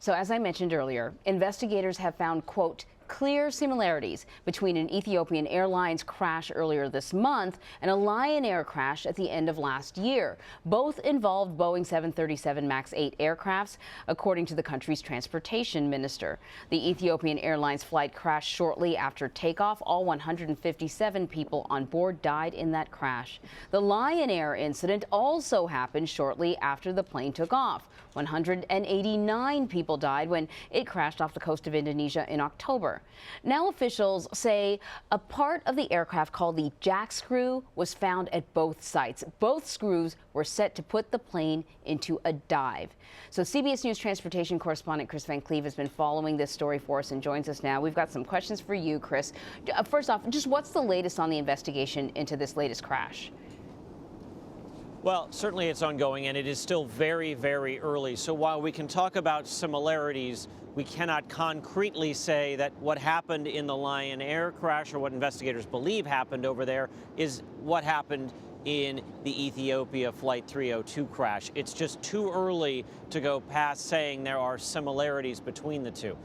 So as I mentioned earlier, investigators have found, quote, clear similarities between an Ethiopian Airlines crash earlier this month and a Lion Air crash at the end of last year. Both involved Boeing 737 MAX 8 aircrafts, according to the country's transportation minister. The Ethiopian Airlines flight crashed shortly after takeoff. All 157 people on board died in that crash. The Lion Air incident also happened shortly after the plane took off. 189 people died when it crashed off the coast of Indonesia in October. Now officials say a part of the aircraft called the jack screw was found at both sites. Both screws were set to put the plane into a dive. So CBS News transportation correspondent Kris Van Cleave has been following this story for us and joins us now. We've got some questions for you, Kris. First off, just what's the latest on the investigation into this latest crash? Well, certainly it's ongoing, and it is still very, very early. So while we can talk about similarities, we cannot concretely say that what happened in the Lion Air crash, or what investigators believe happened over there, is what happened in the Ethiopia Flight 302 crash. It's just too early to go past saying there are similarities between the two.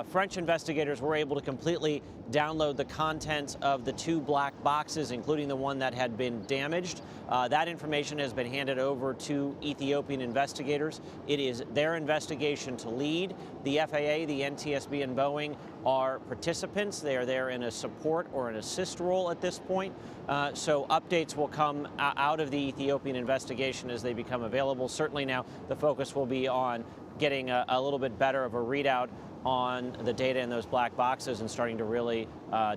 French investigators were able to completely download the contents of the two black boxes, including the one that had been damaged. That information has been handed over to Ethiopian investigators. It is their investigation to lead. The FAA, the NTSB, and Boeing are participants. They are there in a support or an assist role at this point. So updates will come out of the Ethiopian investigation as they become available. Certainly now the focus will be on getting a little bit better of a readout on the data in those black boxes and starting to really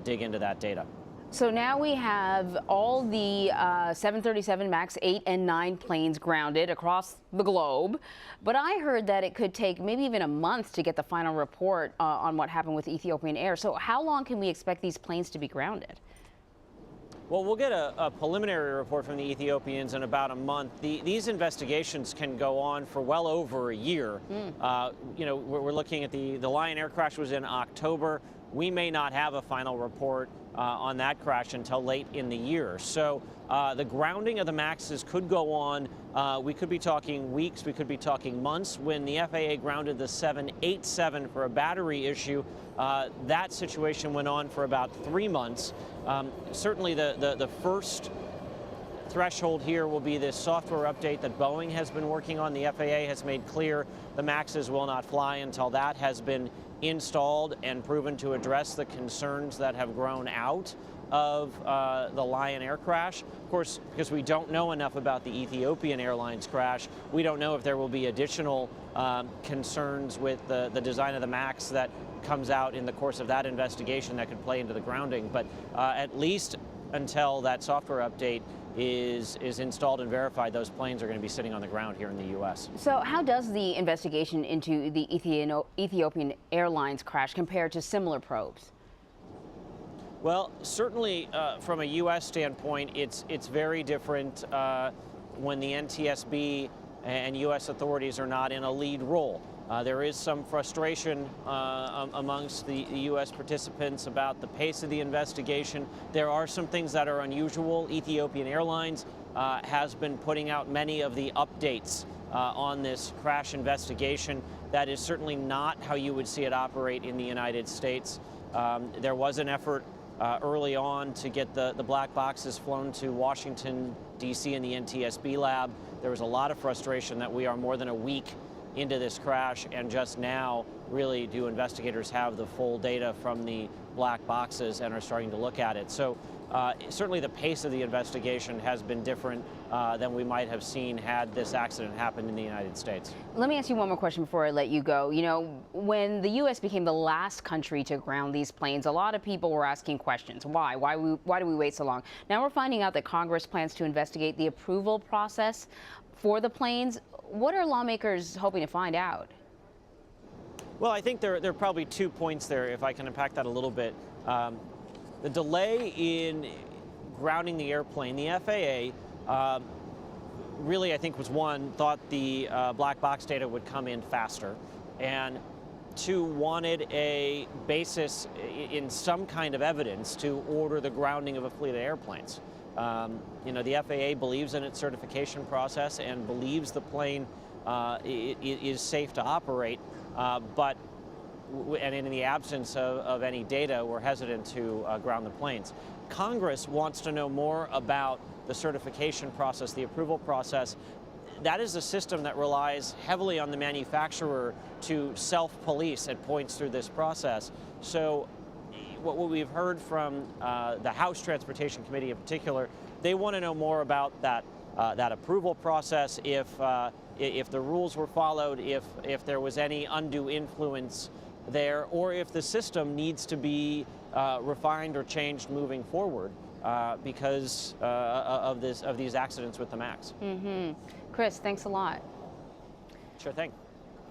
dig into that data. So now we have all the 737 MAX 8 and 9 planes grounded across the globe. But I heard that it could take maybe even a month to get the final report on what happened with Ethiopian Air. So how long can we expect these planes to be grounded? Well, we'll get a preliminary report from the Ethiopians in about a month. These investigations can go on for well over a year. You know, we're looking at the Lion Air crash was in October. We may not have a final report on that crash until late in the year. So the grounding of the MAXs could go on. We could be talking weeks, we could be talking months. When the FAA grounded the 787 for a battery issue, that situation went on for about 3 months. Certainly the first threshold here will be this software update that Boeing has been working on. The FAA has made clear the MAXs will not fly until that has been installed and proven to address the concerns that have grown out of the Lion Air crash. Of course, because we don't know enough about the Ethiopian Airlines crash, we don't know if there will be additional concerns with the design of the MAX that comes out in the course of that investigation that could play into the grounding. But at least until that software update is installed and verified, those planes are going to be sitting on the ground here in the U.S. So how does the investigation into the Ethiopian Airlines crash compare to similar probes? Well, certainly from a U.S. standpoint, it's very different when the NTSB and U.S. authorities are not in a lead role. There is some frustration amongst the U.S. participants about the pace of the investigation. There are some things that are unusual. Ethiopian Airlines has been putting out many of the updates on this crash investigation. That is certainly not how you would see it operate in the United States. There was an effort early on to get the black boxes flown to Washington, D.C. in the NTSB lab. There was a lot of frustration that we are more than a week into this crash, and just now really do investigators have the full data from the black boxes and are starting to look at it. So certainly the pace of the investigation has been different than we might have seen had this accident happened in the United States. Let me ask you one more question before I let you go. You know, when the U.S. became the last country to ground these planes, a lot of people were asking questions. Why? Why do we wait so long? Now we're finding out that Congress plans to investigate the approval process for the planes. What are lawmakers hoping to find out? Well, I think there are probably 2 points there, if I can unpack that a little bit. The delay in grounding the airplane, the FAA really, I think, was one, thought the black box data would come in faster, and two, wanted a basis in some kind of evidence to order the grounding of a fleet of airplanes. You know, the FAA believes in its certification process and believes the plane is safe to operate. And in the absence of any data, we're hesitant to ground the planes. Congress wants to know more about the certification process, the approval process. That is a system that relies heavily on the manufacturer to self-police at points through this process. So what we've heard from the House Transportation Committee in particular, they want to know more about that approval process, if the rules were followed, if there was any undue influence there, or if the system needs to be refined or changed moving forward because of these accidents with the MAX. Kris, thanks a lot. Sure thing.